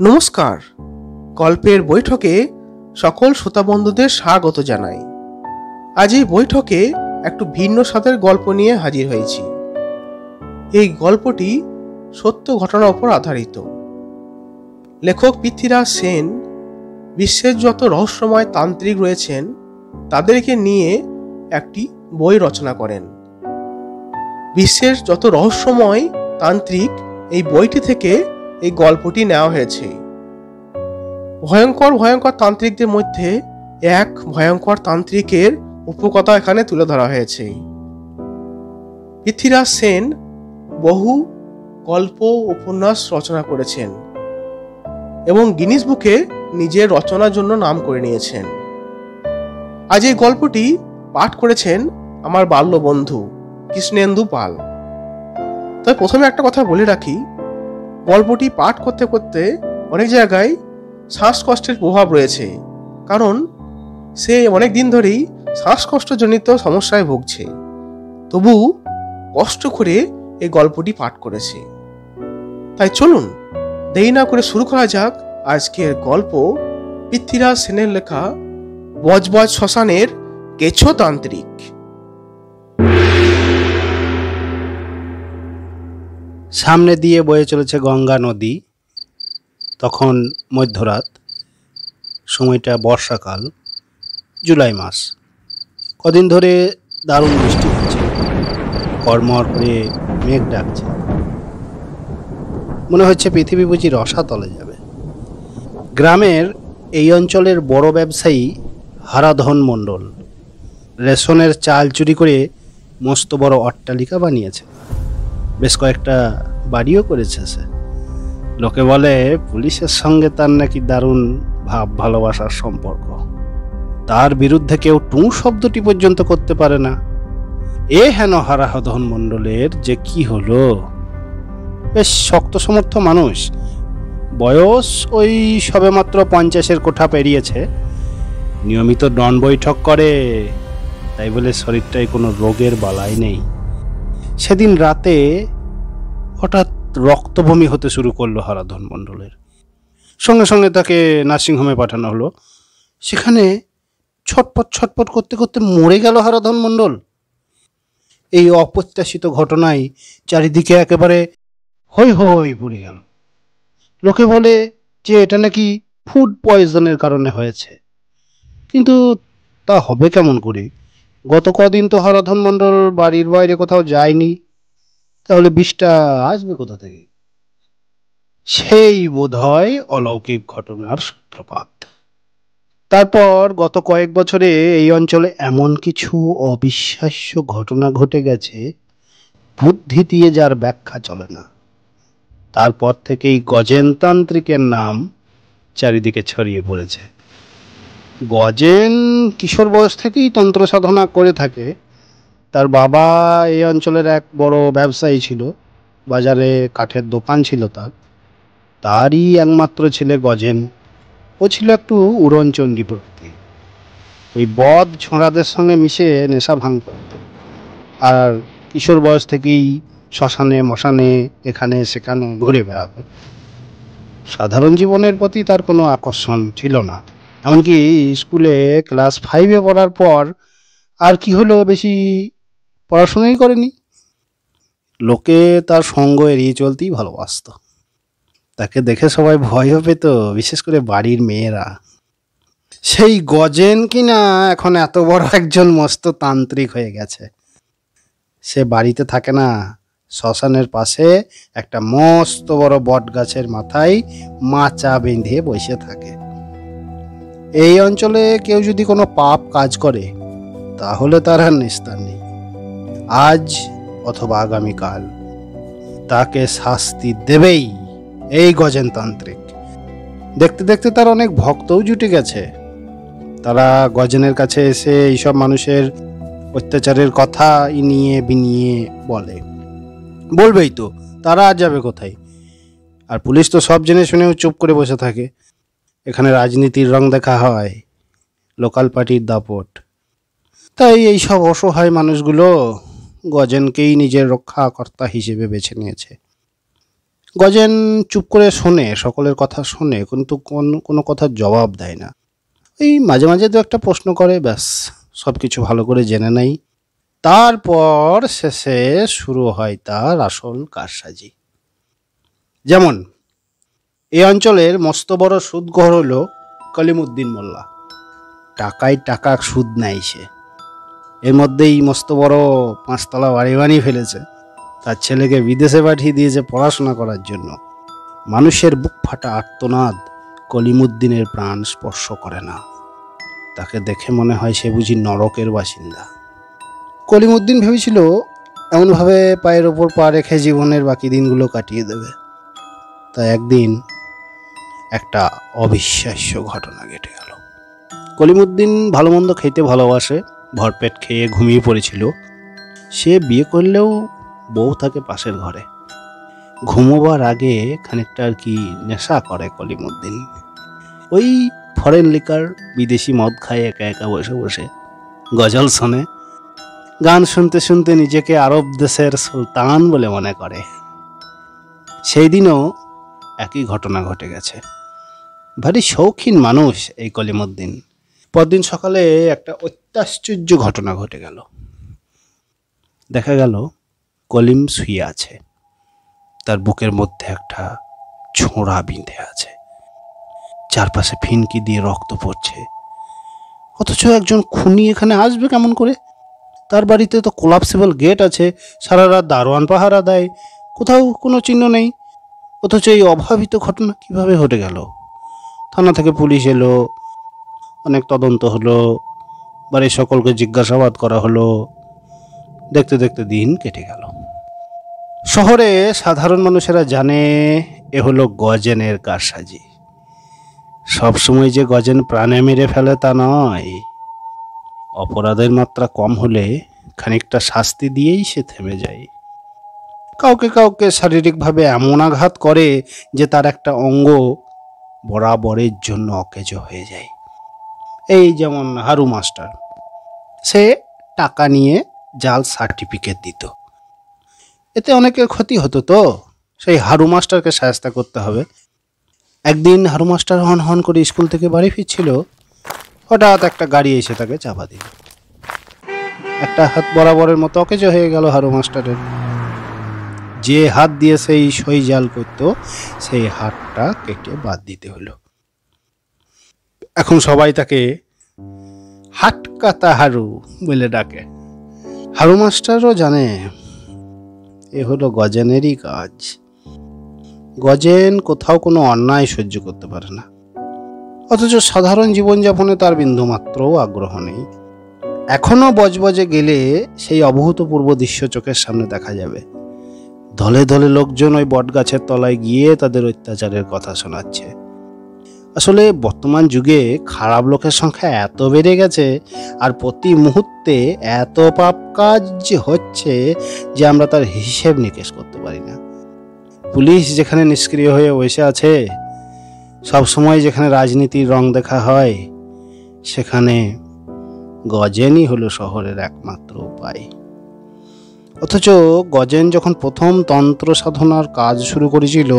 নমস্কার, গল্পের বৈঠকে সকল শ্রোতা বন্ধুদের স্বাগত জানাই। আজ এই বৈঠকে একটু ভিন্ন স্বাদের গল্প নিয়ে হাজির হয়েছি। এই গল্পটি সত্য ঘটনার উপর আধারিত। লেখক পৃথ্বীরাজ সেন বিশ্বের যত রহস্যময় তান্ত্রিক রয়েছেন তাদেরকে নিয়ে একটি বই রচনা করেন। বিশ্বের যত রহস্যময় তান্ত্রিক এই বইটি থেকে এই গল্পটি নেওয়া হয়েছে। ভয়ঙ্কর ভয়ঙ্কর তান্ত্রিকদের মধ্যে এক ভয়ঙ্কর তান্ত্রিকের উপকথা এখানে তুলে ধরা হয়েছে। পৃথ্বীরাজ সেন বহু গল্প উপন্যাস রচনা করেছেন এবং গিনিস বুকে নিজের রচনার জন্য নাম করে নিয়েছেন। আজ এই গল্পটি পাঠ করেছেন আমার বাল্য বন্ধু কৃষ্ণেন্দু পাল। তবে প্রথমে একটা কথা বলে রাখি, গল্পটি পাঠ করতে করতে অনেক জায়গায় শ্বাসকষ্টের প্রভাব রয়েছে, কারণ সে অনেক দিন ধরেই শ্বাসকষ্টজনিত সমস্যায় ভুগছে, তবু কষ্ট করে এই গল্পটি পাঠ করেছে। তাই চলুন দেরি না করে শুরু করা যাক আজকের গল্প, পৃথ্বীরাজ সেনের লেখা বজবজ শ্মশানের কেছো তান্ত্রিক। সামনে দিয়ে বয়ে চলেছে গঙ্গা নদী। তখন মধ্যরাত, সময়টা বর্ষাকাল, জুলাই মাস। কদিন ধরে দারুণ বৃষ্টি হচ্ছে, কর্মর করে মেঘ ডাকছে। মনে হচ্ছে পৃথিবী বুঝি রসাতলে যাবে। গ্রামের এই অঞ্চলের বড় ব্যবসায়ী হারাধন মণ্ডল রেশনের চাল চুরি করে মস্ত বড় অট্টালিকা বানিয়েছে। বেশ কয়েকটা বাড়িও করেছে সে। লোকে বলে পুলিশের সঙ্গে তার নাকি দারুণ ভাব ভালোবাসার সম্পর্ক। তার বিরুদ্ধে কেউ টু শব্দটি পর্যন্ত করতে পারে না। এ হেন হারাধন মণ্ডলের যে কি হলো! বেশ শক্ত সমর্থ মানুষ, বয়স ওই সবে মাত্র 50-এর কোঠা পেরিয়েছে। নিয়মিত ডন বৈঠক করে, তাই বলে শরীরটায় কোনো রোগের বালাই নেই। সেদিন রাতে হঠাৎ রক্তবমি হতে শুরু করলো হারাধন মণ্ডলের। সঙ্গে সঙ্গে তাকে নার্সিংহোমে পাঠানো হলো। সেখানে ছটপট ছটপট করতে করতে মরে গেল হারাধন মণ্ডল। এই অপ্রত্যাশিত ঘটনায় চারিদিকে একেবারে হই হই পড়ে গেল। লোকে বলে যে এটা নাকি ফুড পয়জনের কারণে হয়েছে, কিন্তু তা হবে কেমন করে? গত কদিন তো হারাধন মণ্ডল বাড়ির বাইরে কোথাও যায়নি, তাহলে বিষটা আসবে কোথা থেকে? সেই বোধহয় অলৌকিক ঘটনার সূত্রপাত। তারপর গত কয়েক বছরে এই অঞ্চলে এমন কিছু অবিশ্বাস্য ঘটনা ঘটে গেছে, বুদ্ধি দিয়ে যার ব্যাখ্যা চলে না। তারপর থেকেই গজেন তান্ত্রিকের নাম চারিদিকে ছড়িয়ে পড়েছে। গজেন কিশোর বয়স থেকেই তন্ত্র সাধনা করে থাকে। তার বাবা এই অঞ্চলের এক বড় ব্যবসায়ী ছিল, বাজারে কাঠের দোকান ছিল তার। তারই একমাত্র ছেলে গজেন। ও ছিল একটু উড়নচণ্ডী প্রকৃতি। ওই বদ ছোঁড়াদের সঙ্গে মিশে নেশা ভাঙ করত, আর কিশোর বয়স থেকেই শ্মশানে মশানে এখানে সেখানে ঘুরে বেড়াত। সাধারণ জীবনের প্রতি তার কোনো আকর্ষণ ছিল না। এমনকি স্কুলে ক্লাস 5-এ পড়ার পর আর কি হলো, বেশি পড়াশোনাই করেনি। লোকে তার সঙ্গ এড়িয়ে চলতেই ভালোবাসত। তাকে দেখে সবাই ভয়ও পেত, বিশেষ করে বাড়ির মেয়েরা। সেই গজেন কিনা এখন এত বড় একজন মস্ত তান্ত্রিক হয়ে গেছে। সে বাড়িতে থাকে না, শ্মশানের পাশে একটা মস্ত বড় বট গাছের মাথায় মাচা বেঁধে বসে থাকে। এই অঞ্চলে কেউ যদি কোনো পাপ কাজ করে তাহলে তার আর নিস্তার নেই। আজ অথবা আগামীকাল তাকে শাস্তি দেবেই এই গজেন তান্ত্রিক। দেখতে দেখতে তার অনেক ভক্তও জুটে গেছে। তারা গজেনের কাছে এসে এইসব মানুষের অত্যাচারের কথা ইনিয়ে বিনিয়ে বলবেই তো, তারা আর যাবে কোথায়? আর পুলিশ তো সব জেনে শুনেও চুপ করে বসে থাকে। এখানে রাজনীতির রং দেখা হয়, লোকাল পার্টির দাপট। তাই এইসব অসহায় মানুষগুলো গজেনকেই নিজের রক্ষাকর্তা হিসেবে বেছে নিয়েছে। গজেন চুপ করে শোনে, সকলের কথা শোনে, কিন্তু কোনো কথার জবাব দেয় না। এই মাঝে মাঝে দু একটা প্রশ্ন করে, ব্যাস সব কিছু ভালো করে জেনে নেয়। তারপর শেষে শুরু হয় তার আসল কারসাজি। যেমন এই অঞ্চলের মস্ত বড় সুদঘর হলো কলিমুদ্দিন মোল্লা। টাকায় টাকা সুদ নেয় সে। এর মধ্যেই মস্ত বড় 5 তলা বাড়ি বানিয়ে ফেলেছে। তার ছেলেকে বিদেশে পাঠিয়ে দিয়েছে পড়াশোনা করার জন্য। মানুষের বুক ফাটা আর্তনাদ কলিমুদ্দিনের প্রাণ স্পর্শ করে না। তাকে দেখে মনে হয় সে বুঝি নরকের বাসিন্দা। কলিমুদ্দিন ভেবেছিল এমনভাবে পায়ের ওপর পা রেখে জীবনের বাকি দিনগুলো কাটিয়ে দেবে। তা একদিন একটা অবিশ্বাস্য ঘটনা ঘটে গেল। কলিমুদ্দিন ভালো মন্দ খেতে ভালোবাসে, ভরপেট খেয়ে ঘুমিয়ে পড়েছিল। সে বিয়ে করলেও বউ থাকে পাশের ঘরে। ঘুমোবার আগে খানিকটা আর কি নেশা করে কলিমুদ্দিন। ওই ফরেন লিকার, বিদেশি মদ খায় একা একা বসে বসে, গজল শোনে, গান শুনতে শুনতে নিজেকে আরব দেশের সুলতান বলে মনে করে। সেই দিনও একই ঘটনা ঘটে গেছে। ভারী শৌখিন মানুষ এই কলিমুদ্দিন। পরদিন সকালে একটা অত্যাশ্চর্য ঘটনা ঘটে গেল। দেখা গেল কলিম শুয়ে আছে, তার বুকের মধ্যে একটা ছোঁড়া বিঁধে আছে, চারপাশে ফিনকি দিয়ে রক্ত পড়ছে। অথচ একজন খুনি এখানে আসবে কেমন করে? তার বাড়িতে তো কোলাপসিবল গেট আছে, সারা রাত দারোয়ান পাহারা দেয়, কোথাও কোনো চিহ্ন নেই। অথচ এই অভাবিত ঘটনা কিভাবে ঘটে গেল? থানা থেকে পুলিশ এলো, অনেক তদন্ত হলো, বাড়ির সকলকে জিজ্ঞাসাবাদ করা হলো। দেখতে দেখতে দিন কেটে গেল। শহরে সাধারণ মানুষেরা জানে এ হলো গজেনের কারসাজি। সবসময় যে গজেন প্রাণে মেরে ফেলে তা নয়। অপরাধের মাত্রা কম হলে খানিকটা শাস্তি দিয়েই সে থেমে যায়। কাউকে কাউকে শারীরিকভাবে এমন আঘাত করে যে তার একটা অঙ্গ বরাবরের জন্য অকেজো হয়ে যায়। এই যেমন হারু মাস্টার, সে টাকা নিয়ে জাল সার্টিফিকেট দিত। এতে অনেকের ক্ষতি হতো, তো সেই হারু মাস্টারকে শায়েস্তা করতে হবে। একদিন হারু মাস্টার হন হন করে স্কুল থেকে বাড়ি ফিরছিল। হঠাৎ একটা গাড়ি এসে তাকে চাপা দিল। একটা হাত বরাবরের মতো অকেজো হয়ে গেল হারু মাস্টারের। যে হাত দিয়ে সেই সই জাল করত, সেই হাতটা কেটে বাদ দিতে হলো। এখন সবাই তাকে হাটকাতা হারু বলে ডাকে। হারু মাস্টারও জানে এ হলো গজেনেরই কাজ। গজেন কোথাও কোনো অন্যায় সহ্য করতে পারে না, অথচ সাধারণ জীবনযাপনে তার বিন্দুমাত্রও আগ্রহ নেই। এখনো বজবজে গেলে সেই অভূতপূর্ব দৃশ্য চোখের সামনে দেখা যাবে। দলে দলে লোকজন ওই বটগাছের তলায় গিয়ে তাদের অত্যাচারের কথা শোনাচ্ছে। আসলে বর্তমান যুগে খারাপ লোকের সংখ্যা এত বেড়ে গেছে, আর প্রতি মুহূর্তে এত পাপ কাজ হচ্ছে যে আমরা তার হিসেব নিকেশ করতে পারি না। পুলিশ যেখানে নিষ্ক্রিয় হয়ে বসে আছে, সবসময় যেখানে রাজনীতির রং দেখা হয়, সেখানে গজেনই হলো শহরের একমাত্র উপায়। অথচ গজেন যখন প্রথম তন্ত্র সাধনার কাজ শুরু করেছিল,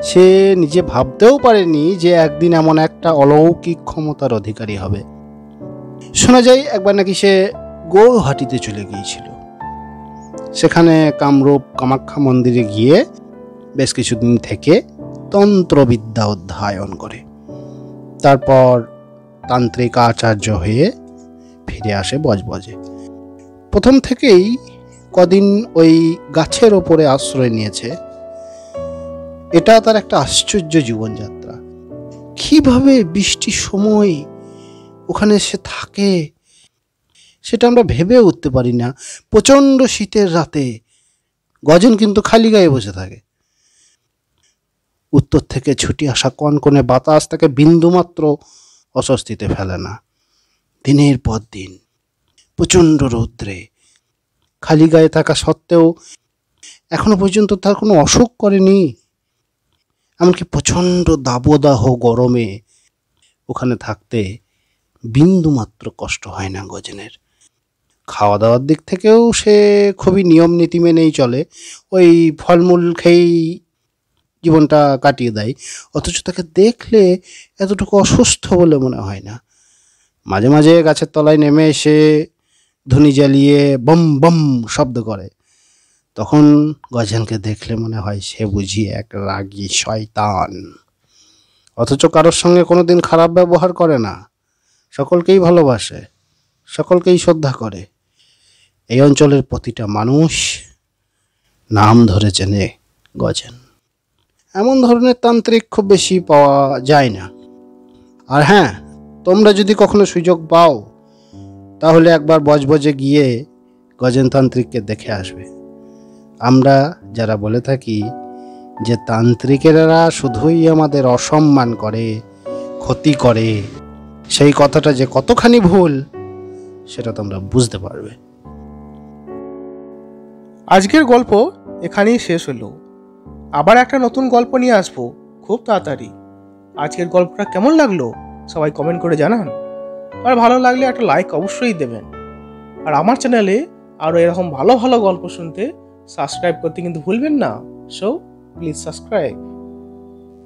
সে নিজে ভাবতেও পারেনি যে একদিন এমন একটা অলৌকিক ক্ষমতার অধিকারী হবে। শোনা যায় একবার নাকি সে গৌহাটিতে চলে গিয়েছিল। সেখানে কামরূপ কামাখ্যা মন্দিরে গিয়ে বেশ কিছুদিন থেকে তন্ত্রবিদ্যা অধ্যয়ন করে। তারপর তান্ত্রিক আচার্য হয়ে ফিরে আসে বজবজে। প্রথম থেকেই কদিন ওই গাছের ওপরে আশ্রয় নিয়েছে। এটা তার একটা আশ্চর্য জীবনযাত্রা। কিভাবে বৃষ্টির সময় ওখানে সে থাকে সেটা আমরা ভেবে উঠতে পারি না। প্রচণ্ড শীতের রাতে গজেন কিন্তু খালি গায়ে বসে থাকে। উত্তর থেকে ছুটি আসা কনকনে বাতাস তাকে বিন্দুমাত্র অস্বস্তিতে ফেলে না। দিনের পর দিন প্রচণ্ড রৌদ্রে খালি গায়ে থাকা সত্ত্বেও এখনো পর্যন্ত তার কোনো অসুখ করেনি। এমনকি প্রচণ্ড দাবদাহ গরমে ওখানে থাকতে বিন্দুমাত্র কষ্ট হয় না গজেনের। খাওয়া দাওয়ার দিক থেকেও সে খুবই নিয়ম নীতি মেনেই চলে। ওই ফলমূল খেয়েই জীবনটা কাটিয়ে দেয়, অথচ তাকে দেখলে এতটুকু অসুস্থ বলে মনে হয় না। মাঝে মাঝে গাছের তলায় নেমে এসে ধুনি জ্বালিয়ে বম বম শব্দ করে। তখন গজেনকে দেখলে মনে হয় সে বুঝি এক রাগী শয়তান, অথচ কারোর সঙ্গে কোনোদিন খারাপ ব্যবহার করে না, সকলকেই ভালোবাসে, সকলকেই শ্রদ্ধা করে। এই অঞ্চলের প্রতিটা মানুষ নাম ধরে চেনে গজেন। এমন ধরনের তান্ত্রিক খুব বেশি পাওয়া যায় না। আর হ্যাঁ, তোমরা যদি কখনো সুযোগ পাও তাহলে একবার বজবজে গিয়ে গজেন তান্ত্রিককে দেখে আসবে। আমরা যারা বলে থাকি যে তান্ত্রিকেরা শুধুই আমাদের অসম্মান করে, ক্ষতি করে, সেই কথাটা যে কতখানি ভুল সেটা তোমরা বুঝতে পারবে। আজকের গল্প এখানেই শেষ হলো। আবার একটা নতুন গল্প নিয়ে আসবো খুব তাড়াতাড়ি। আজকের গল্পটা কেমন লাগলো সবাই কমেন্ট করে জানান, আর ভালো লাগলে একটা লাইক অবশ্যই দেবেন। আর আমার চ্যানেলে আরও এরকম ভালো ভালো গল্প শুনতে সাবস্ক্রাইব করতে কিন্তু ভুলবেন না। So please subscribe.